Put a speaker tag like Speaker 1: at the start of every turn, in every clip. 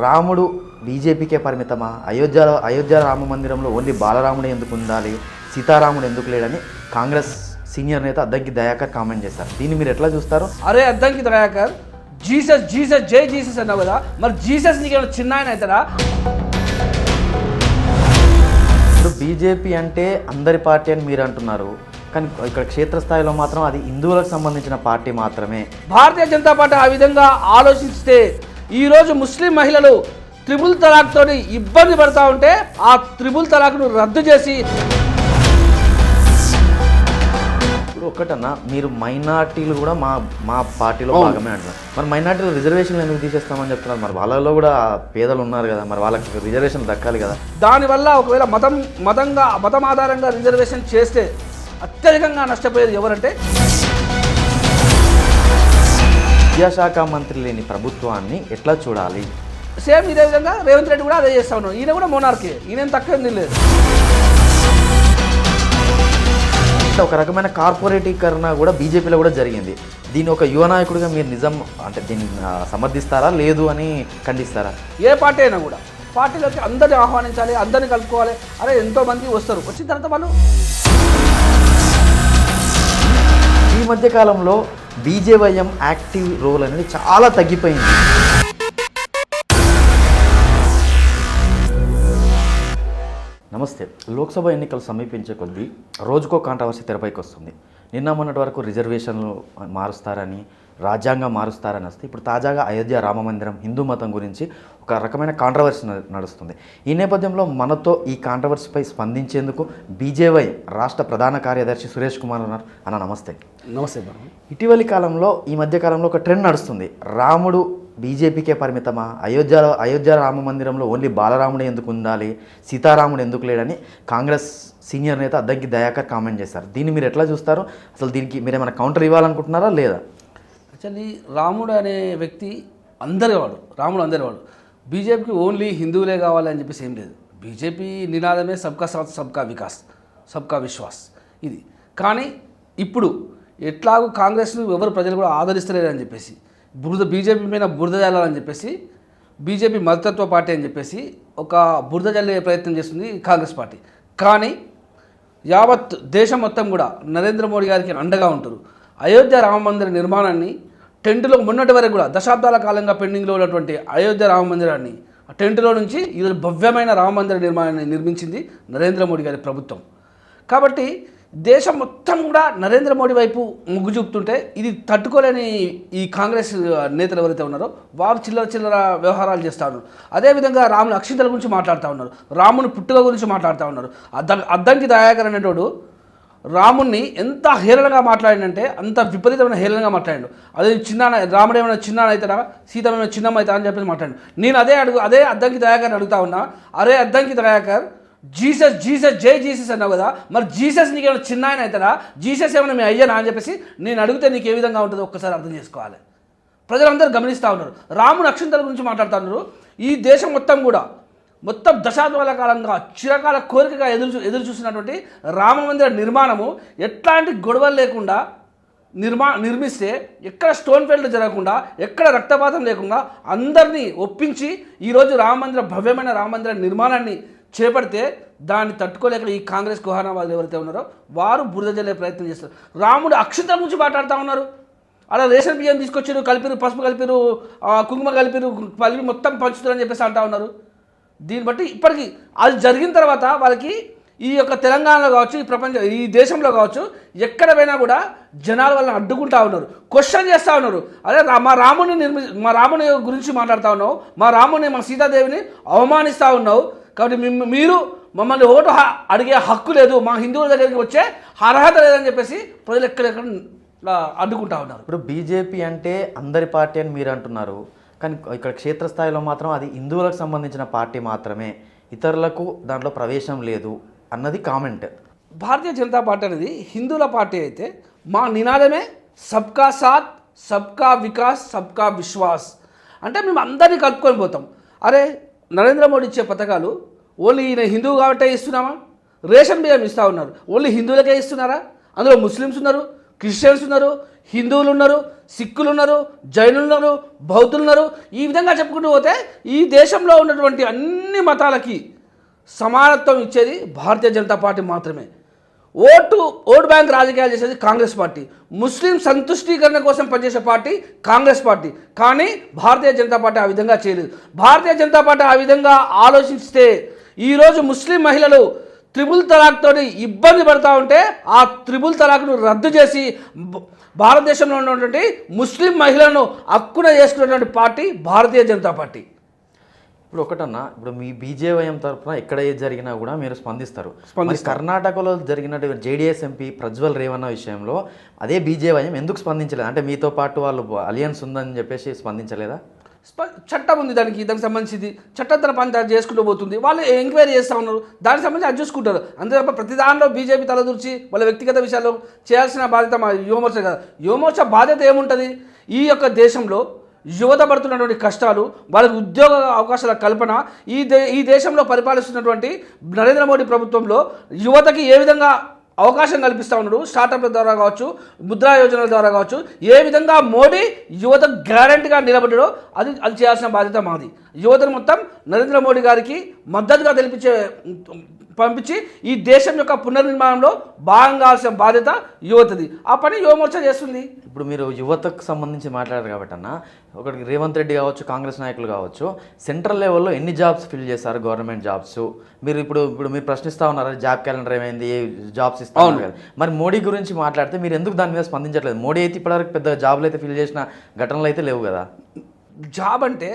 Speaker 1: రాముడు బీజేపీకే పరిమితమా? అయోధ్య రామ మందిరంలో ఓన్లీ బాలరాముడే ఎందుకు ఉండాలి, సీతారాముడు ఎందుకు లేడని కాంగ్రెస్ సీనియర్ నేత అద్దంకి దయాకర్ కామెంట్ చేశారు. దీన్ని మీరు ఎట్లా చూస్తారు?
Speaker 2: అరే అద్దంకి దయాకర్, జీసస్ జీసస్ జై జీసస్ అన్నావు కదా, మరి జీసస్ నీకేమైనా చిన్న ఆయన అవుతారా?
Speaker 1: ఇప్పుడు బీజేపీ అంటే అందరి పార్టీ అని మీరు అంటున్నారు, కానీ ఇక్కడ క్షేత్రస్థాయిలో మాత్రం అది హిందువులకు సంబంధించిన పార్టీ మాత్రమే.
Speaker 2: భారతీయ జనతా పార్టీ ఆ విధంగా ఆలోచిస్తే ఈరోజు ముస్లిం మహిళలు త్రిబుల్ తలాక్తో ఇబ్బంది పడతా ఉంటే ఆ త్రిబుల్ తలాక్ను రద్దు చేసి,
Speaker 1: ఇప్పుడు ఒక్కటన్నా మీరు మైనార్టీలు కూడా మా పార్టీలో భాగమే అంటున్నారు. మరి మైనార్టీలు రిజర్వేషన్లు ఎందుకు తీసేస్తామని చెప్తున్నారు? మరి వాళ్ళలో కూడా పేదలు ఉన్నారు కదా, మరి వాళ్ళకి రిజర్వేషన్ దక్కాలి కదా.
Speaker 2: దానివల్ల ఒకవేళ మతం ఆధారంగా రిజర్వేషన్ చేస్తే అత్యధికంగా నష్టపోయేది ఎవరంటే
Speaker 1: విద్యాశాఖ మంత్రి లేని ప్రభుత్వాన్ని ఎట్లా చూడాలి?
Speaker 2: సేమ్ ఇదే విధంగా రేవంత్ రెడ్డి కూడా అదే చేస్తా ఉన్నాడు. ఈయన కూడా మోనార్కే, ఈయన తక్కువ లేదు.
Speaker 1: ఒక రకమైన కార్పొరేటీకరణ కూడా బీజేపీలో కూడా జరిగింది. దీన్ని ఒక యువ నాయకుడిగా మీరు నిజం అంటే దీన్ని సమర్థిస్తారా, లేదు అని ఖండిస్తారా?
Speaker 2: ఏ పార్టీ అయినా కూడా పార్టీలోకి అందరిని ఆహ్వానించాలి, అందరిని కలుపుకోవాలి. అరే ఎంతోమంది వస్తారు, వచ్చిన తర్వాత వాళ్ళు
Speaker 1: ఈ మధ్యకాలంలో బీజేవైఎం యాక్టివ్ రోల్ అనేది చాలా తగ్గిపోయింది. నమస్తే. లోక్సభ ఎన్నికలు సమీపించే కొద్దీ రోజుకో కాంట్రవర్సీ తెరపైకి వస్తుంది. నిన్న మొన్నటి వరకు రిజర్వేషన్లు మారుస్తారని, రాజ్యాంగం మారుస్తారని వస్తే ఇప్పుడు తాజాగా అయోధ్య రామ మందిరం, హిందూ మతం గురించి ఒక రకమైన కాంట్రవర్సీ నడుస్తుంది. ఈ నేపథ్యంలో మనతో ఈ కాంట్రవర్సీపై స్పందించేందుకు బీజేవై రాష్ట్ర ప్రధాన కార్యదర్శి సురేష్ కుమార్ ఉన్నారు. అన్న నమస్తే.
Speaker 2: నమస్తే.
Speaker 1: ఇటీవలి కాలంలో ఈ మధ్యకాలంలో ఒక ట్రెండ్ నడుస్తుంది. రాముడు బీజేపీకే పరిమితమా, అయోధ్య రామ మందిరంలో ఓన్లీ బాలరాముడే ఎందుకు ఉండాలి, సీతారాముడు ఎందుకు లేడని కాంగ్రెస్ సీనియర్ నేత అద్దంకి దయాకర్ కామెంట్ చేశారు. దీన్ని మీరు ఎట్లా చూస్తారు? అసలు దీనికి మీరు ఏమైనా కౌంటర్ ఇవ్వాలనుకుంటున్నారా లేదా?
Speaker 2: యాక్చువల్లీ రాముడు అనే వ్యక్తి రాముడు అందరివాడు. బీజేపీకి ఓన్లీ హిందువులే కావాలని చెప్పేసి ఏం లేదు. బీజేపీ నినాదమే సబ్కా సాత్ సబ్కా వికాస్ సబ్కా విశ్వాస్ ఇది. కానీ ఇప్పుడు ఎట్లాగూ కాంగ్రెస్ను ఎవరు ప్రజలు కూడా ఆదరిస్తలేరని చెప్పేసి బీజేపీ మీద బురద జల్లాలని చెప్పేసి బీజేపీ మతతత్వ పార్టీ అని చెప్పేసి ఒక బురద జల్లే ప్రయత్నం చేస్తుంది కాంగ్రెస్ పార్టీ. కానీ యావత్ దేశం మొత్తం కూడా నరేంద్ర మోడీ గారికి అండగా ఉంటారు. అయోధ్య రామ మందిర నిర్మాణాన్ని టెంట్లో మొన్నటి వరకు కూడా దశాబ్దాల కాలంగా పెండింగ్లో ఉన్నటువంటి అయోధ్య రామ మందిరాన్ని టెంట్లో నుంచి ఈరోజు భవ్యమైన రామ మందిర నిర్మాణాన్ని నిర్మించింది నరేంద్ర మోడీ గారి ప్రభుత్వం. కాబట్టి దేశం మొత్తం కూడా నరేంద్ర మోడీ వైపు మొగ్గు చూపుతుంటే ఇది తట్టుకోలేని ఈ కాంగ్రెస్ నేతలు ఎవరైతే ఉన్నారో వారు చిల్లర వ్యవహారాలు చేస్తూ ఉన్నారు. అదేవిధంగా రాముని అక్షింతల గురించి మాట్లాడుతూ ఉన్నారు, రాముని పుట్టుక గురించి మాట్లాడుతూ ఉన్నారు. అద్దంకి దయాకర్ అనేటోడు రాముణ్ణి ఎంత హేళనగా మాట్లాడినంటే అంత విపరీతమైన హేళనగా మాట్లాడాడు. అదే రాముడు ఏమైనా చిన్నాన్న అవుతాడా, సీత ఏమైనా చిన్నమ్మ అవుతాడా అని చెప్పేసి మాట్లాడాడు. నేను అదే అద్దంకి దయాకర్ అడుగుతా ఉన్నా, అరే అద్దంకి దయాకర్, జీసస్ జీసస్ జై జీసస్ అన్నావు కదా, మరి జీసస్ నీకేమైనా చిన్న ఆయన అవుతాడా, జీసస్ ఏమైనా మీ అయ్యనా అని చెప్పేసి నేను అడిగితే నీకు ఏ విధంగా ఉంటుందో ఒక్కసారి అర్థం చేసుకోవాలి. ప్రజలందరూ గమనిస్తూ ఉన్నారు. రాముడు అక్షంతల గురించి మాట్లాడుతూ ఉన్నారు. ఈ దేశం మొత్తం దశాబ్దాల కాలంగా చిరకాల కోరికగా ఎదురు చూసినటువంటి రామమందిర నిర్మాణము ఎట్లాంటి గొడవలు లేకుండా నిర్మిస్తే, ఎక్కడ స్టోన్ ఫెయిల్డ్ జరగకుండా, ఎక్కడ రక్తపాతం లేకుండా అందరినీ ఒప్పించి ఈరోజు భవ్యమైన రామమందిర నిర్మాణాన్ని చేపడితే దాన్ని తట్టుకోలేక ఈ కాంగ్రెస్ కుహానావాదులు ఎవరైతే ఉన్నారో వారు బురద జల్లే ప్రయత్నం చేస్తారు. రాముడు అక్షంతల గురించి మాట్లాడుతూ ఉన్నారు. అలా రేషన్ బియ్యం తీసుకొచ్చారు, కలిపిరు, పసుపు కలిపిరు, కుంకుమ కలిపిరు, మొత్తం పంచుతారని చెప్పేసి అంటూ ఉన్నారు. దీన్ని బట్టి ఇప్పటికీ అది జరిగిన తర్వాత వాళ్ళకి ఈ యొక్క తెలంగాణలో కావచ్చు, ఈ దేశంలో కావచ్చు, ఎక్కడ పోయినా కూడా జనాలు వాళ్ళని అడ్డుకుంటా ఉన్నారు, క్వశ్చన్ చేస్తూ ఉన్నారు. అదే మా రాముని గురించి మాట్లాడుతూ ఉన్నావు, మా సీతాదేవిని అవమానిస్తూ ఉన్నావు, కాబట్టి మీరు మమ్మల్ని ఓటు అడిగే హక్కు లేదు, మా హిందువుల దగ్గరికి వచ్చే అర్హత లేదని చెప్పేసి ప్రజలు ఎక్కడెక్కడ అడ్డుకుంటా ఉన్నారు.
Speaker 1: ఇప్పుడు బీజేపీ అంటే అందరి పార్టీ అని మీరు అంటున్నారు, కానీ ఇక్కడ క్షేత్రస్థాయిలో మాత్రం అది హిందువులకు సంబంధించిన పార్టీ మాత్రమే, ఇతరులకు దాంట్లో ప్రవేశం లేదు అన్నది కామెంట్.
Speaker 2: భారతీయ జనతా పార్టీ అనేది హిందువుల పార్టీ అయితే మా నినాదమే సబ్కా సాత్ సబ్కా వికాస్ సబ్కా విశ్వాస్. అంటే మేము అందరినీ కలుపుకొని పోతాం. అరే నరేంద్ర మోడీ ఇచ్చే పథకాలు ఓన్లీ ఈయన హిందువు కాబట్టే ఇస్తున్నామా? రేషన్ బియ్యం ఇస్తూ ఉన్నారు, ఓన్లీ హిందువులకే ఇస్తున్నారా? అందులో ముస్లిమ్స్ ఉన్నారు, క్రిస్టియన్స్ ఉన్నారు, హిందువులు ఉన్నారు, సిక్కులు ఉన్నారు, జైనులు ఉన్నారు, బౌద్ధులు ఉన్నారు. ఈ విధంగా చెప్పుకుంటూ పోతే ఈ దేశంలో ఉన్నటువంటి అన్ని మతాలకి సమానత్వం ఇచ్చేది భారతీయ జనతా పార్టీ మాత్రమే. ఓటు బ్యాంక్ రాజకీయాలు చేసేది కాంగ్రెస్ పార్టీ. ముస్లిం సంతుష్టీకరణ కోసం పనిచేసే పార్టీ కాంగ్రెస్ పార్టీ. కానీ భారతీయ జనతా పార్టీ ఆ విధంగా చేయలేదు. భారతీయ జనతా పార్టీ ఆ విధంగా ఆలోచిస్తే ఈరోజు ముస్లిం మహిళలు త్రిబుల్ తలాక్తో ఇబ్బంది పడతా ఉంటే ఆ త్రిబుల్ తలాక్ను రద్దు చేసి భారతదేశంలో ఉన్నటువంటి ముస్లిం మహిళలను హక్కున చేసుకున్నటువంటి పార్టీ భారతీయ జనతా పార్టీ.
Speaker 1: ఇప్పుడు ఒకటన్నా, ఇప్పుడు మీ బీజేవైఎం తరఫున ఎక్కడ ఏది జరిగినా కూడా మీరు స్పందిస్తారు. కర్ణాటకలో జరిగినటువంటి జేడీఎస్ ఎంపీ ప్రజ్వల్ రేవన్న విషయంలో అదే బీజేవైఎం ఎందుకు స్పందించలేదు? అంటే మీతో పాటు వాళ్ళు అలియన్స్ ఉందని చెప్పేసి స్పందించలేదా?
Speaker 2: చట్టం ఉంది దానికి సంబంధించింది. చట్టం తన పని చేసుకుంటూ పోతుంది. వాళ్ళు ఎంక్వైరీ చేస్తూ ఉన్నారు, దానికి సంబంధించి అది చూసుకుంటారు. అంతే తప్ప ప్రతి దానిలో బీజేపీ తలదూర్చి వాళ్ళ వ్యక్తిగత విషయాల్లో చేయాల్సిన బాధ్యత మా యువమోర్చ కదా. యువమోర్చ బాధ్యత ఏముంటుంది? ఈ యొక్క దేశంలో యువత పడుతున్నటువంటి కష్టాలు, వాళ్ళకి ఉద్యోగ అవకాశాల కల్పన, ఈ దేశంలో పరిపాలిస్తున్నటువంటి నరేంద్ర మోడీ ప్రభుత్వంలో యువతకి ఏ విధంగా అవకాశం కల్పిస్తూ ఉన్నాడు, స్టార్టప్ల ద్వారా కావచ్చు, ముద్రా యోజనల ద్వారా కావచ్చు, ఏ విధంగా మోడీ యువత గ్యారంటీగా నిలబడ్డాడో అది చేయాల్సిన బాధ్యత మాది. యువతను మొత్తం నరేంద్ర మోడీ గారికి మద్దతుగా పంపించి ఈ దేశం యొక్క పునర్నిర్మాణంలో భాగంగా కావాల్సిన బాధ్యత యువతది. ఆ పని యువమోర్చ చేస్తుంది.
Speaker 1: ఇప్పుడు మీరు యువతకు సంబంధించి మాట్లాడారు కాబట్టి అన్న, ఒకటి రేవంత్ రెడ్డి కావచ్చు, కాంగ్రెస్ నాయకులు కావచ్చు, సెంట్రల్ లెవెల్లో ఎన్ని జాబ్స్ ఫిల్ చేశారు గవర్నమెంట్ జాబ్స్? మీరు ఇప్పుడు మీరు ప్రశ్నిస్తూ ఉన్నారు, జాబ్ క్యాలెండర్ ఏమైంది, జాబ్స్ ఇస్తా ఉన్నారు కదా. మరి మోడీ గురించి మాట్లాడితే మీరు ఎందుకు దాని మీద స్పందించట్లేదు? మోడీ అయితే ఇప్పటివరకు పెద్ద జాబ్లు అయితే ఫిల్ చేసిన ఘటనలు అయితే లేవు కదా.
Speaker 2: జాబ్ అంటే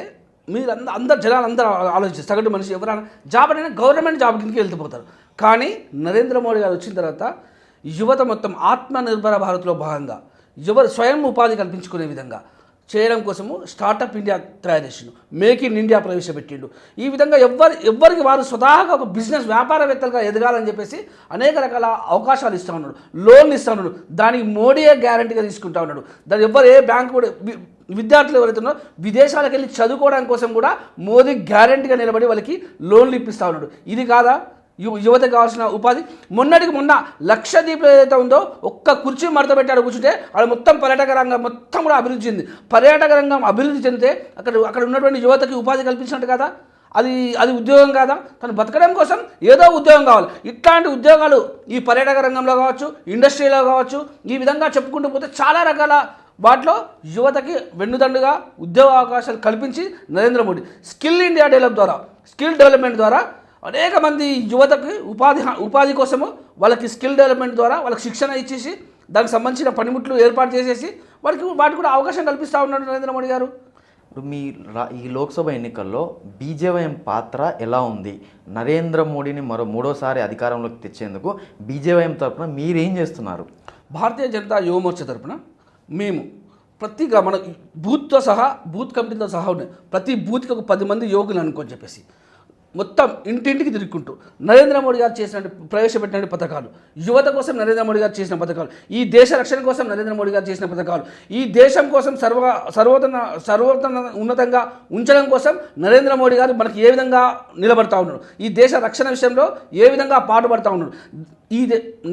Speaker 2: మీరు అందరు జనాలు అందరూ ఆలోచిస్తారు, సగటు మనిషి ఎవరైనా జాబ్ అనేది గవర్నమెంట్ జాబ్ కిందకి వెళ్తుపోతారు. కానీ నరేంద్ర మోడీ గారు వచ్చిన తర్వాత యువత మొత్తం ఆత్మనిర్భర భారత్లో భాగంగా స్వయం ఉపాధి కల్పించుకునే విధంగా చేయడం కోసము స్టార్టప్ ఇండియా తయారు చేసిండు, మేక్ ఇన్ ఇండియా ప్రవేశపెట్టిండు. ఈ విధంగా ఎవ్వరికి వారు స్వతహాగా ఒక బిజినెస్ వ్యాపారవేత్తలుగా ఎదగాలని చెప్పేసి అనేక రకాల అవకాశాలు ఇస్తూ ఉన్నాడు, లోన్లు ఇస్తూ ఉన్నాడు. దానికి మోడీయే గ్యారంటీగా తీసుకుంటా ఉన్నాడు. దాని ఏ బ్యాంకు కూడా విద్యార్థులు ఎవరైతే ఉన్నారో విదేశాలకు వెళ్ళి చదువుకోవడం కోసం కూడా మోదీ గ్యారంటీగా నిలబడి వాళ్ళకి లోన్లు ఇప్పిస్తూ ఉన్నాడు. ఇది కాదా యువతకు కావాల్సిన ఉపాధి? మొన్న లక్షద్వీప్లో ఏదైతే ఉందో ఒక్క కుర్చీ మడత పెట్టాడు కూర్చుంటే అక్కడ మొత్తం పర్యాటక రంగం మొత్తం కూడా అభివృద్ధి చెందింది. పర్యాటక రంగం అభివృద్ధి చెందితే అక్కడ ఉన్నటువంటి యువతకి ఉపాధి కల్పించినట్టు కదా. అది ఉద్యోగం కాదా? తను బతకడం కోసం ఏదో ఉద్యోగం కావాలి. ఇట్లాంటి ఉద్యోగాలు ఈ పర్యాటక రంగంలో కావచ్చు, ఇండస్ట్రీలో కావచ్చు, ఈ విధంగా చెప్పుకుంటూ పోతే చాలా రకాల వాటిలో యువతకి వెన్నుదండుగా ఉద్యోగ అవకాశాలు కల్పించి Narendra Modi skill India skill development ద్వారా అనేక మంది యువతకి ఉపాధి కోసము వాళ్ళకి స్కిల్ డెవలప్మెంట్ ద్వారా వాళ్ళకి శిక్షణ ఇచ్చేసి దానికి సంబంధించిన పనిముట్లు ఏర్పాటు చేసేసి వాటికి కూడా అవకాశం కల్పిస్తూ ఉన్నాడు నరేంద్ర మోడీ గారు.
Speaker 1: ఇప్పుడు ఈ లోక్సభ ఎన్నికల్లో బీజేవైఎం పాత్ర ఎలా ఉంది? నరేంద్ర మోడీని మూడోసారి అధికారంలోకి తెచ్చేందుకు బీజేవైఎం తరఫున మీరేం చేస్తున్నారు?
Speaker 2: భారతీయ జనతా యువమోర్చ తరఫున మేము మన బూత్తో సహా బూత్ కమిటీతో సహా ఉన్నాయి. ప్రతి బూత్కి ఒక 10 మంది యువకులు అనుకోని చెప్పేసి మొత్తం ఇంటింటికి తిరుగుకుంటూ నరేంద్ర మోడీ గారు ప్రవేశపెట్టిన పథకాలు, యువత కోసం నరేంద్ర మోడీ గారు చేసిన పథకాలు, ఈ దేశ రక్షణ కోసం నరేంద్ర మోడీ గారు చేసిన పథకాలు, ఈ దేశం కోసం సర్వోన్నత ఉన్నతంగా ఉంచడం కోసం నరేంద్ర మోడీ గారు మనకి ఏ విధంగా నిలబడతా ఉన్నాడు, ఈ దేశ రక్షణ విషయంలో ఏ విధంగా పాటుపడతా ఉన్నాడు.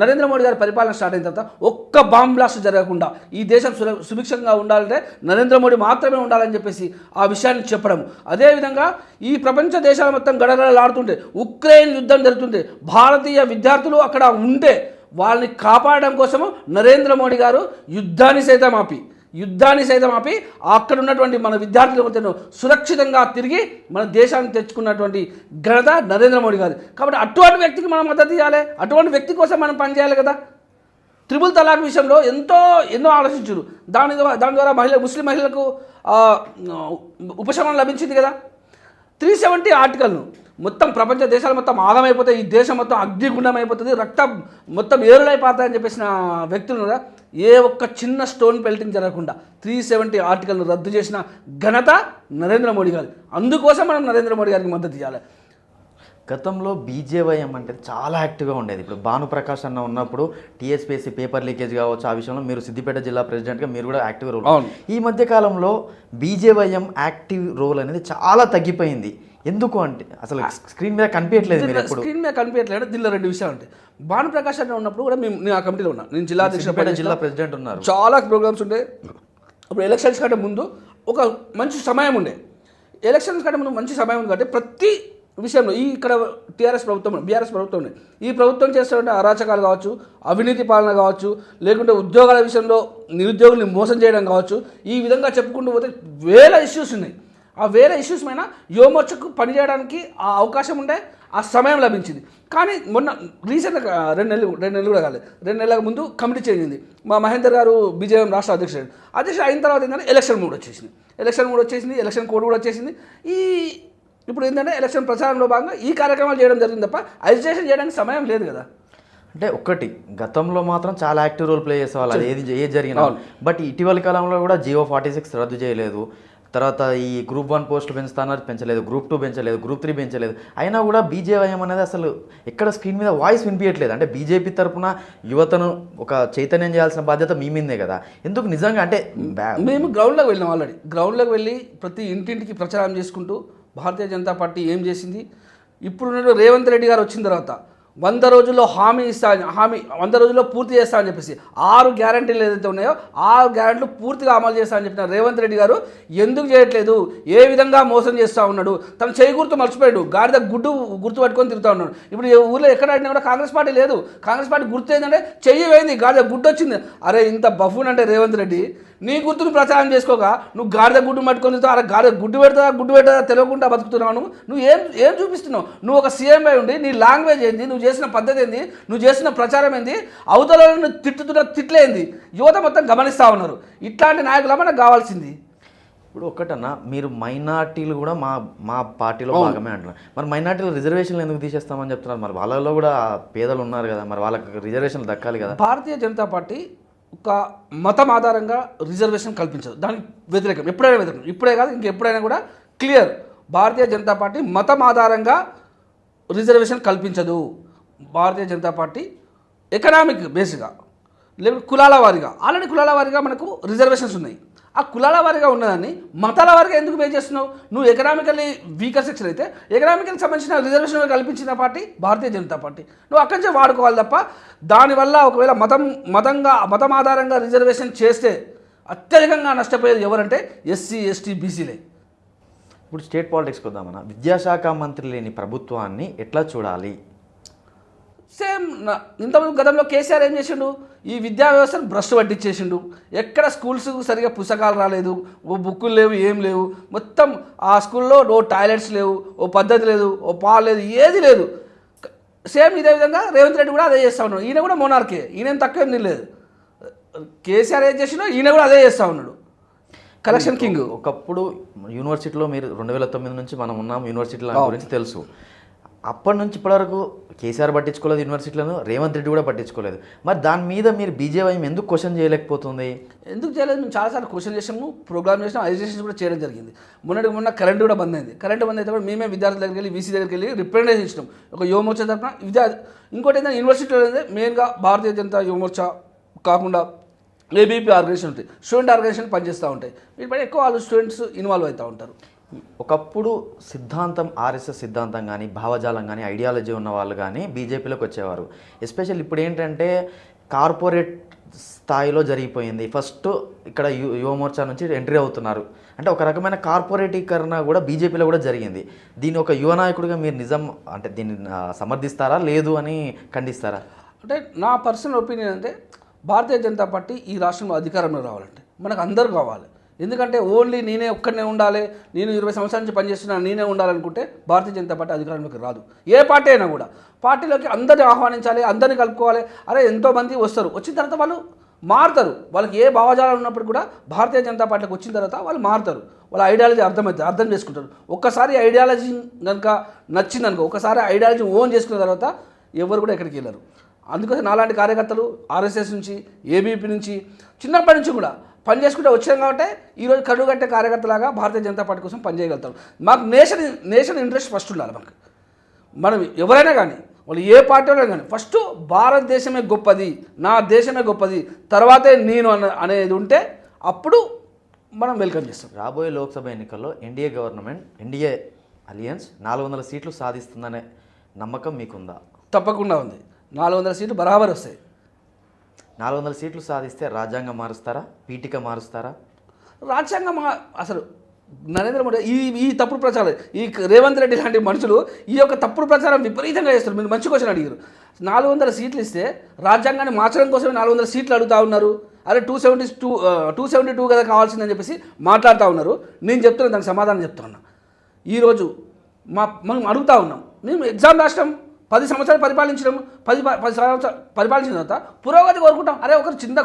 Speaker 2: నరేంద్ర మోడీ గారి పరిపాలన స్టార్ట్ అయిన తర్వాత ఒక్క బాంబ్ బ్లాస్ట్ జరగకుండా ఈ దేశం సుభిక్షంగా ఉండాలంటే నరేంద్ర మోడీ మాత్రమే ఉండాలని చెప్పేసి ఆ విషయాన్ని చెప్పడం. అదేవిధంగా ఈ ప్రపంచ దేశాలు మొత్తం గడగడలాడుతుంటే, ఉక్రెయిన్ యుద్ధం జరుగుతుంటే, భారతీయ విద్యార్థులు అక్కడ ఉంటే వాళ్ళని కాపాడడం కోసము నరేంద్ర మోడీ గారు యుద్ధాన్ని సైతం ఆపి అక్కడ ఉన్నటువంటి మన విద్యార్థులు సురక్షితంగా తిరిగి మన దేశాన్ని తెచ్చుకున్నటువంటి ఘనత నరేంద్ర మోడీ గారు. కాబట్టి అటువంటి వ్యక్తికి మనం మద్దతు ఇవ్వాలి, అటువంటి వ్యక్తి కోసం మనం పనిచేయాలి కదా. త్రిబుల్ తలాక్ విషయంలో ఎన్నో ఆలోచించారు. దాని ద్వారా ముస్లిం మహిళలకు ఉపశమనం లభించింది కదా. 370 ఆర్టికల్ను మొత్తం ప్రపంచ దేశాలు మొత్తం ఆగమైపోతాయి, ఈ దేశం మొత్తం అగ్నిగుండం అయిపోతుంది, రక్తం మొత్తం ఏరులైపోతాయని చెప్పేసిన వ్యక్తులు కదా, ఏ ఒక్క చిన్న స్టోన్ పెల్టింగ్ జరగకుండా 370 ఆర్టికల్ను రద్దు చేసిన ఘనత నరేంద్ర మోడీ గారు. అందుకోసం మనం నరేంద్ర మోడీ గారికి మద్దతు ఇవ్వాలి.
Speaker 1: గతంలో బీజేవైఎం అంటే చాలా యాక్టివ్గా ఉండేది. ఇప్పుడు భానుప్రకాష్ అన్న ఉన్నప్పుడు టీఎస్పీఎస్సీ పేపర్ లీకేజ్ కావచ్చు, ఆ విషయంలో మీరు సిద్దిపేట జిల్లా ప్రెసిడెంట్గా మీరు కూడా యాక్టివ్ రోల్. ఈ మధ్య కాలంలో బీజేవైఎం యాక్టివ్ రోల్ అనేది చాలా తగ్గిపోయింది. ఎందుకు అంటే అసలు స్క్రీన్ మీద కనిపించట్లేదు మీరు ఎప్పుడు.
Speaker 2: స్క్రీన్ మీద కనిపించట్లేదు. దీనిలో రెండు విషయాలు ఉంటాయి. భానుప్రకాష్ అన్న ఉన్నప్పుడు కూడా నేను ఆ కమిటీలో ఉన్నా. నేను జిల్లా అధ్యక్షుడు,
Speaker 1: జిల్లా ప్రెసిడెంట్ ఉన్నారు.
Speaker 2: చాలా ప్రోగ్రామ్స్ ఉండే. అప్పుడు ఎలక్షన్స్ కంటే ముందు ఒక మంచి సమయం ఉండే. ఎలక్షన్స్ కంటే ముందు మంచి సమయం ఉంది కాబట్టి ప్రతి విషయంలో ఈ ఇక్కడ టీఆర్ఎస్ ప్రభుత్వం, బీఆర్ఎస్ ప్రభుత్వం ఉంది. ఈ ప్రభుత్వం చేస్తున్న అరాచకాలు కావచ్చు, అవినీతి పాలన కావచ్చు, లేకుంటే ఉద్యోగాల విషయంలో నిరుద్యోగుల్ని మోసం చేయడం కావచ్చు, ఈ విధంగా చెప్పుకుంటూ పోతే వేల ఇష్యూస్ ఉన్నాయి. ఆ వేరే ఇష్యూస్ పైన యువమోర్చకు పనిచేయడానికి ఆ అవకాశం ఉండే, ఆ సమయం లభించింది. కానీ మొన్న రీసెంట్గా 2 నెలలు కూడా కాలేదు, 2 నెలల ముందు కమిటీ చేంజ్ అయింది. మా మహేందర్ గారు బీజేపీ రాష్ట్ర అధ్యక్షుడు అయిన తర్వాత ఏంటంటే ఎలక్షన్ మూడ్ వచ్చేసింది, ఎలక్షన్ కోడ్ కూడా వచ్చేసింది. ఇప్పుడు ఏంటంటే ఎలక్షన్ ప్రచారంలో భాగంగా ఈ కార్యక్రమాలు చేయడం జరిగింది తప్ప అజిటేషన్ చేయడానికి సమయం లేదు కదా.
Speaker 1: అంటే ఒక్కటి గతంలో మాత్రం చాలా యాక్టివ్ రోల్ ప్లే చేసేవాళ్ళు, అది ఏది జరిగినా. బట్ ఇటీవలి కాలంలో కూడా జియో 46 రద్దు చేయలేదు, తర్వాత ఈ గ్రూప్ 1 పోస్టులు పెంచుతున్నారు, పెంచలేదు, గ్రూప్ 2 పెంచలేదు, గ్రూప్ 3 పెంచలేదు. అయినా కూడా బీజేవైఎం అనేది అసలు ఎక్కడ స్క్రీన్ మీద వాయిస్ వినిపించట్లేదు. అంటే బీజేపీ తరఫున యువతను ఒక చైతన్యం చేయాల్సిన బాధ్యత మీ మీదే కదా. ఎందుకు నిజంగా అంటే
Speaker 2: మేము గ్రౌండ్లోకి వెళ్ళినాం. ఆల్రెడీ గ్రౌండ్లోకి వెళ్ళి ప్రతి ఇంటింటికి ప్రచారం చేసుకుంటూ భారతీయ జనతా పార్టీ ఏం చేసింది, ఇప్పుడున్న రేవంత్ రెడ్డి గారు వచ్చిన తర్వాత 100 రోజుల్లో హామీ 100 రోజుల్లో పూర్తి చేస్తా అని చెప్పేసి 6 గ్యారంటీలు ఏదైతే ఉన్నాయో 6 గ్యారంటీలు పూర్తిగా అమలు చేస్తా అని చెప్పిన రేవంత్ రెడ్డి గారు ఎందుకు చేయట్లేదు, ఏ విధంగా మోసం చేస్తూ ఉన్నాడు, తను చేయి గుర్తు మర్చిపోయాడు, గాడిద గుర్తు పట్టుకొని తిరుగుతూ ఉన్నాడు. ఇప్పుడు ఊళ్ళో ఎక్కడ అడిగినా కూడా కాంగ్రెస్ పార్టీ లేదు. కాంగ్రెస్ పార్టీ గుర్తు ఏంటంటే చెయ్యి వేయింది, గాడిద గుడ్డు వచ్చింది. అరే ఇంత బఫూన్ అంటే రేవంత్ రెడ్డి, నీ గుర్తును ప్రచారం చేసుకోక నువ్వు గాడిద గుడ్డు పట్టుకొని అరే గాడిద గుడ్డు పెడతా తెలియకుండా బతుకుతున్నావు. నువ్వు ఏం చూపిస్తున్నావు? నువ్వు ఒక సీఎం అయి ఉండి నీ లాంగ్వేజ్ ఏంది, నువ్వు చేసిన పద్ధతి ఏంది, నువ్వు చేసిన ప్రచారం ఏంది, అవతల తిట్టుతున్న తిట్లేంది యువత మొత్తం గమనిస్తూ ఉన్నారు. ఇట్లాంటి నాయకుల మనకు కావాల్సింది.
Speaker 1: ఇప్పుడు ఒక్కటన్నా, మీరు మైనార్టీలు కూడా మా పార్టీలో భాగమే అంటున్నారు. మరి మైనార్టీలు రిజర్వేషన్లు ఎందుకు తీసేస్తామని చెప్తున్నారు? మరి వాళ్ళలో కూడా పేదలు ఉన్నారు కదా, మరి వాళ్ళకి రిజర్వేషన్లు దక్కాలి కదా.
Speaker 2: భారతీయ జనతా పార్టీ ఒక మతం ఆధారంగా రిజర్వేషన్ కల్పించదు, దానికి వ్యతిరేకం, ఎప్పుడైనా వ్యతిరేకం, ఇప్పుడే కాదు ఇంకెప్పుడైనా కూడా క్లియర్. భారతీయ జనతా పార్టీ మతం ఆధారంగా reservation కల్పించదు. Bharatiya Janata party economic బేస్గా లేకపోతే కులాల వారీగా, ఆల్రెడీ కులాల వారీగా మనకు రిజర్వేషన్స్ ఉన్నాయి. ఆ కులాల వారీగా ఉన్నదాన్ని మతాల వారీగా ఎందుకు పే చేస్తున్నావు? నువ్వు ఎకనామికల్లీ వీకర్ సెక్షన్ అయితే ఎకనామికల్కి సంబంధించిన రిజర్వేషన్ కల్పించిన పార్టీ భారతీయ జనతా పార్టీ. నువ్వు అక్కడి నుంచే వాడుకోవాలి తప్ప దానివల్ల ఒకవేళ మతం ఆధారంగా రిజర్వేషన్ చేస్తే అత్యధికంగా నష్టపోయేది ఎవరంటే ఎస్సీ, ఎస్టీ, బీసీలే.
Speaker 1: ఇప్పుడు స్టేట్ పాలిటిక్స్కి వద్దామన్నా, విద్యాశాఖ మంత్రి లేని ప్రభుత్వాన్ని ఎట్లా చూడాలి?
Speaker 2: సేమ్ ఇంతకుముందు గతంలో కేసీఆర్ ఏం చేసిండు, ఈ విద్యా వ్యవస్థను భ్రష్టు పట్టించేసిండు. ఎక్కడ స్కూల్స్ సరిగా పుస్తకాలు రాలేదు, ఓ బుక్కులు లేవు, ఏం లేవు. మొత్తం ఆ స్కూల్లో ఓ టాయిలెట్స్ లేవు, ఓ పద్ధతి లేదు, ఓ పాలు లేదు, ఏది లేదు. సేమ్ ఇదే విధంగా రేవంత్ రెడ్డి కూడా అదే చేస్తూ ఉన్నాడు. ఈయన కూడా మోనార్కే, ఈయన తక్కువ ఏం లేదు. కేసీఆర్ ఏం చేసిండో ఈయన కూడా అదే చేస్తూ ఉన్నాడు. Collection king.
Speaker 1: ఒకప్పుడు యూనివర్సిటీలో మీరు 2009 నుంచి మనం ఉన్నాం, యూనివర్సిటీల గురించి తెలుసు. అప్పటి నుంచి ఇప్పటివరకు కేసీఆర్ పట్టించుకోలేదు యూనివర్సిటీలను, రేవంత్ రెడ్డి కూడా పట్టించుకోలేదు. మరి దాని మీద మీరు బీజేవైఎం ఎందుకు క్వశ్చన్ చేయలేకపోతుంది?
Speaker 2: ఎందుకు చేయలేదు? మేము చాలాసార్లు క్వశ్చన్ చేసాము, ప్రోగ్రామ్ చేసాము, అజిటేషన్ కూడా చేయడం జరిగింది. మొన్న కరెంట్ కూడా బంద్ అయింది. కరెంట్ బంద్ అయితే కూడా మేమే విద్యార్థుల దగ్గరికి వెళ్ళి, వీసీ దగ్గరికి వెళ్ళి రిప్రజెంటేషన్ ఇచ్చినాం. ఒక యువమోర్చా తరఫున ఇంకోటి ఏంటంటే యూనివర్సిటీలో మెయిన్గా భారతీయ జనతా యువమోర్చా కాకుండా ఏబీపీ ఆర్గనైజేషన్ ఉంటాయి, స్టూడెంట్ ఆర్గనైజేషన్ పనిచేస్తూ ఉంటాయి. వీటిపై ఎక్కువ వాళ్ళు స్టూడెంట్స్ ఇన్వాల్వ్ అవుతూ ఉంటారు.
Speaker 1: ఒకప్పుడు సిద్ధాంతం, ఆర్ఎస్ఎస్ సిద్ధాంతం కానీ, భావజాలం కానీ, ఐడియాలజీ ఉన్న వాళ్ళు కానీ బీజేపీలోకి వచ్చేవారు. ఎస్పెషల్ ఇప్పుడు ఏంటంటే కార్పొరేట్ స్థాయిలో జరిగిపోయింది. ఫస్ట్ ఇక్కడ యువమోర్చా నుంచి ఎంట్రీ అవుతున్నారు. అంటే ఒక రకమైన కార్పొరేటీకరణ కూడా బీజేపీలో కూడా జరిగింది. దీన్ని ఒక యువ నాయకుడిగా మీరు నిజం అంటే దీన్ని సమర్థిస్తారా, లేదు అని ఖండిస్తారా?
Speaker 2: అంటే నా పర్సనల్ ఒపీనియన్ అంటే భారతీయ జనతా పార్టీ ఈ రాష్ట్రంలో అధికారంలో రావాలంటే మనకు అందరూ కావాలి. ఎందుకంటే ఓన్లీ నేనే ఒక్కడనే ఉండాలి, నేను 20 సంవత్సరాల నుంచి పనిచేస్తున్నాను, నేనే ఉండాలనుకుంటే భారతీయ జనతా పార్టీ అధికారంలోకి రాదు. ఏ పార్టీ అయినా కూడా పార్టీలోకి అందరిని ఆహ్వానించాలి, అందరినీ కలుపుకోవాలి. అరే ఎంతోమంది వస్తారు, వచ్చిన తర్వాత వాళ్ళు మారుతారు. వాళ్ళకి ఏ భావజాలం ఉన్నప్పుడు కూడా భారతీయ జనతా పార్టీకి వచ్చిన తర్వాత వాళ్ళు మారుతారు. వాళ్ళ ఐడియాలజీ అర్థం చేసుకుంటారు. ఒక్కసారి ఐడియాలజీ కనుక నచ్చిందనుకో, ఒకసారి ఐడియాలజీ ఓన్ చేసుకున్న తర్వాత ఎవరు కూడా ఎక్కడికి వెళ్ళరు. అందుకోసం నాలాంటి కార్యకర్తలు ఆర్ఎస్ఎస్ నుంచి, ఏబీపీ నుంచి, చిన్నప్పటి నుంచి కూడా పని చేసుకుంటే వచ్చాం కాబట్టి ఈరోజు కడుగు కట్టే కార్యకర్తలాగా భారతీయ జనతా పార్టీ కోసం పనిచేయగలుగుతాం. మాకు నేషన్ ఇంట్రెస్ట్ ఫస్ట్ ఉండాలి. మనం ఎవరైనా కానీ, వాళ్ళు ఏ పార్టీలో కానీ ఫస్ట్ భారతదేశమే గొప్పది, నా దేశమే గొప్పది, తర్వాతే నేను అనేది ఉంటే అప్పుడు మనం వెల్కమ్ చేస్తాం.
Speaker 1: రాబోయే లోక్సభ ఎన్నికల్లో ఎన్డీఏ గవర్నమెంట్, ఎన్డీఏ అలియన్స్ 400 సీట్లు సాధిస్తుందనే నమ్మకం మీకుందా?
Speaker 2: తప్పకుండా ఉంది. 400 సీట్లు బరాబర్ వస్తాయి.
Speaker 1: 400 సీట్లు సాధిస్తే రాజ్యాంగం మారుస్తారా, పీఠిక మారుస్తారా?
Speaker 2: రాజ్యాంగం అసలు నరేంద్ర మోడీ ఈ తప్పుడు ప్రచారం, ఈ రేవంత్ రెడ్డి లాంటి మనుషులు ఈ యొక్క తప్పుడు ప్రచారం విపరీతంగా చేస్తారు. మీరు మంచి క్వశ్చన్ అడిగారు. 400 సీట్లు ఇస్తే రాజ్యాంగాన్ని మార్చడం కోసమే 400 సీట్లు అడుగుతా ఉన్నారు. అరే 272 కదా కావాల్సిందని చెప్పేసి మాట్లాడుతూ ఉన్నారు. నేను చెప్తున్నాను, దానికి సమాధానం చెప్తున్నా. ఈరోజు మనం అడుగుతూ ఉన్నాం, మేము ఎగ్జామ్ రాష్ట్రం 10 సంవత్సరాలు పరిపాలించడం, 10 సంవత్సరాలు పరిపాలించిన తర్వాత పురోగతి కోరుకుంటాం. అరే ఒకరు చిన్న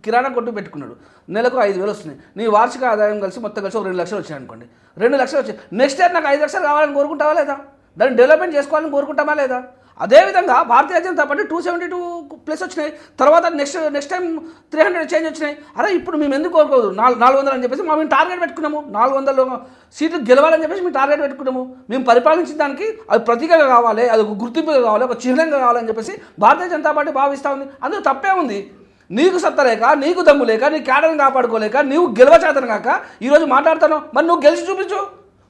Speaker 2: కిరాణా కొట్టు పెట్టుకున్నాడు, నెలకు 5,000 వస్తున్నాయి. నీ వార్షిక ఆదాయం కలిసి మొత్తం కలిసి ఒక 2 లక్షలు వచ్చాయి అనుకోండి. 2 లక్షలు వచ్చాయి. నెక్స్ట్ ఇయర్ నాకు 5 లక్షలు కావాలని కోరుకుంటావా లేదా? దాన్ని డెవలప్మెంట్ చేసుకోవాలని కోరుకుంటామా లేదా? అదేవిధంగా భారతీయ జనతా పార్టీ 272 ప్లస్ వచ్చినాయి. తర్వాత నెక్స్ట్ టైం 300 చేంజ్ వచ్చినాయి. అరే ఇప్పుడు మేము ఎందుకు కోరుకోదు 400 అని చెప్పేసి మేము టార్గెట్ పెట్టుకున్నాము. 400 సీట్లు గెలవాలని చెప్పేసి మేము టార్గెట్ పెట్టుకున్నాము. మేము పరిపాలించిన దానికి అది ప్రతీకగా కావాలి, అది ఒక గుర్తింపుగా కావాలి, ఒక చిహ్నంగా కావాలని చెప్పేసి భారతీయ జనతా పార్టీ భావిస్తూ ఉంది. అందులో తప్పే ఉంది. నీకు సత్తా లేక, నీకు దమ్ము లేక, నీ క్యాడర్ని కాపాడుకోలేక, నీవు గెలవచేతను కాక ఈరోజు మాట్లాడుతాను. మరి నువ్వు గెలిచి చూపించు.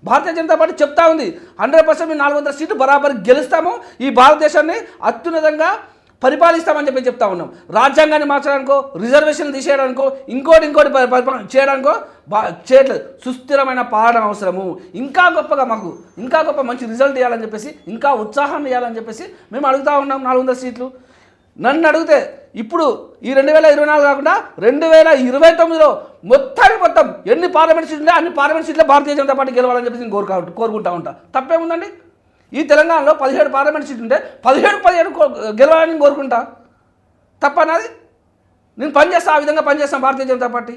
Speaker 2: భారతీయ జనతా పార్టీ చెప్తా ఉంది 100% మేము 400 సీట్లు బరాబర్ గెలుస్తాము, ఈ భారతదేశాన్ని అత్యున్నతంగా పరిపాలిస్తామని చెప్పి చెప్తా ఉన్నాం. రాజ్యాంగాన్ని మార్చడానికో, రిజర్వేషన్ తీసేయడానికో, ఇంకోటి చేయడానికో చేయట్లేదు. సుస్థిరమైన పాలన అవసరము. ఇంకా గొప్పగా మాకు ఇంకా గొప్ప మంచి రిజల్ట్ ఇవ్వాలని చెప్పేసి, ఇంకా ఉత్సాహం ఇవ్వాలని చెప్పేసి మేము అడుగుతూ ఉన్నాం 400 సీట్లు. నన్ను అడిగితే ఇప్పుడు ఈ 2024 కాకుండా 2029లో మొత్తం ఎన్ని పార్లమెంట్ సీట్లు ఉన్నాయో అన్ని పార్లమెంట్ సీట్లు భారతీయ జనతా పార్టీ గెలవాలని చెప్పేసి నేను కోరుకుంటా ఉంటా. తప్పేముందండి? ఈ తెలంగాణలో 17 పార్లమెంట్ సీట్లు ఉంటే 17 గెలవాలని కోరుకుంటా. తప్పనాది? నేను ఆ విధంగా పనిచేస్తాను భారతీయ జనతా పార్టీ.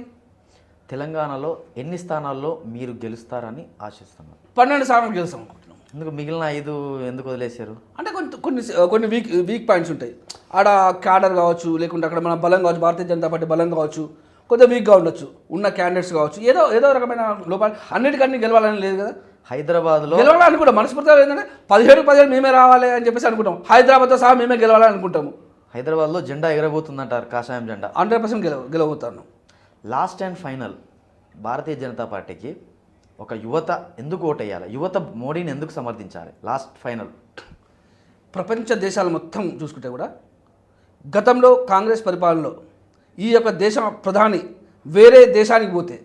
Speaker 1: తెలంగాణలో ఎన్ని స్థానాల్లో మీరు గెలుస్తారని ఆశిస్తున్నారు?
Speaker 2: 12 స్థానాలు గెలుస్తాం అనుకుంటున్నాం.
Speaker 1: ఎందుకు మిగిలిన 5 ఎందుకు వదిలేశారు?
Speaker 2: అంటే కొన్ని వీక్ పాయింట్స్ ఉంటాయి. ఆడ క్యాడర్ కావచ్చు, లేకుంటే అక్కడ మన బలం కావచ్చు, భారతీయ జనతా పార్టీ బలం కావచ్చు, కొద్దిగా వీక్గా ఉండొచ్చు, ఉన్న క్యాండిడేట్స్ కావచ్చు, ఏదో రకమైన లోపాలు. అన్నిటికన్నీ గెలవాలని లేదు కదా.
Speaker 1: హైదరాబాద్లో
Speaker 2: గెలవాలని కూడా మనస్ఫూర్తిగా ఏంటంటే 17 మేమే రావాలి అని చెప్పేసి అనుకుంటాం. హైదరాబాద్తో సహా మేమే గెలవాలని అనుకుంటాము.
Speaker 1: హైదరాబాద్లో జెండా ఎగరబోతుందంటారు, కాషాయం జెండా
Speaker 2: 100% గెలవబోతాను.
Speaker 1: Last and final, Bharatiya Janata పార్టీకి ఒక యువత ఎందుకు ఓటేయాలి? యువత మోడీని ఎందుకు సమర్థించాలి? Last final.
Speaker 2: ప్రపంచ దేశాలు మొత్తం చూసుకుంటే కూడా గతంలో కాంగ్రెస్ పరిపాలనలో ఈ యొక్క దేశ ప్రధాని వేరే దేశానికి పోతే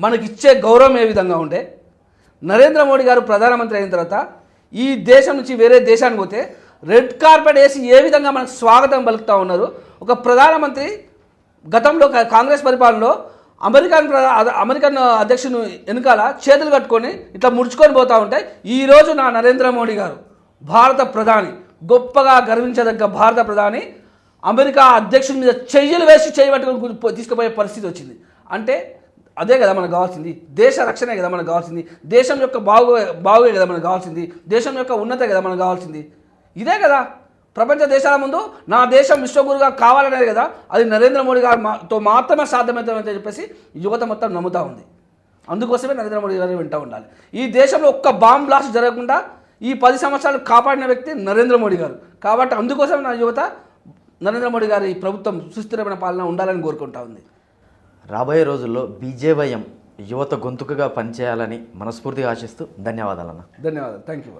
Speaker 2: మనకిచ్చే గౌరవం ఏ విధంగా ఉండే, నరేంద్ర మోడీ గారు ప్రధానమంత్రి అయిన తర్వాత ఈ దేశం నుంచి వేరే దేశానికి పోతే రెడ్ కార్పెట్ వేసి ఏ విధంగా మనకు స్వాగతం పలుకుతూ ఉన్నారు. ఒక ప్రధానమంత్రి గతంలో కాంగ్రెస్ పరిపాలనలో అమెరికన్ అధ్యక్షుని వెనుకాల చేతులు కట్టుకొని ఇట్లా ముడుచుకొని పోతూ ఉంటాయి. ఈరోజు నా నరేంద్ర మోడీ గారు భారత ప్రధాని, గొప్పగా గర్వించదగ్గ భారత ప్రధాని అమెరికా అధ్యక్షుని మీద చెయ్యలు వేసి చేయబట్టుకొని తీసుకుపోయే పరిస్థితి వచ్చింది. అంటే అదే కదా మనకు కావాల్సింది. దేశ రక్షణే కదా మనకు కావాల్సింది. దేశం యొక్క బాగే కదా మనకు కావాల్సింది. దేశం యొక్క ఉన్నతే కదా మనకు కావాల్సింది. ఇదే కదా ప్రపంచ దేశాల ముందు నా దేశం విశ్వగురుగా కావాలనేది కదా. అది నరేంద్ర మోడీ గారితో మాత్రమే సాధ్యమవుతుందని చెప్పేసి యువత మొత్తం నమ్ముతూ ఉంది. అందుకోసమే నరేంద్ర మోడీ గారు వింటూ ఉండాలి. ఈ దేశంలో ఒక్క బాంబ్ బ్లాస్ట్ జరగకుండా ఈ 10 సంవత్సరాలు కాపాడిన వ్యక్తి నరేంద్ర మోడీ గారు. కాబట్టి అందుకోసం నా యువత నరేంద్ర మోడీ గారి ప్రభుత్వం సుస్థిరమైన పాలన ఉండాలని కోరుకుంటా ఉంది.
Speaker 1: రాబోయే రోజుల్లో బీజేవైఎం యువత గొంతుకగా పనిచేయాలని మనస్ఫూర్తిగా ఆశిస్తూ ధన్యవాదాలన్న.
Speaker 2: ధన్యవాదాలు. Thank you.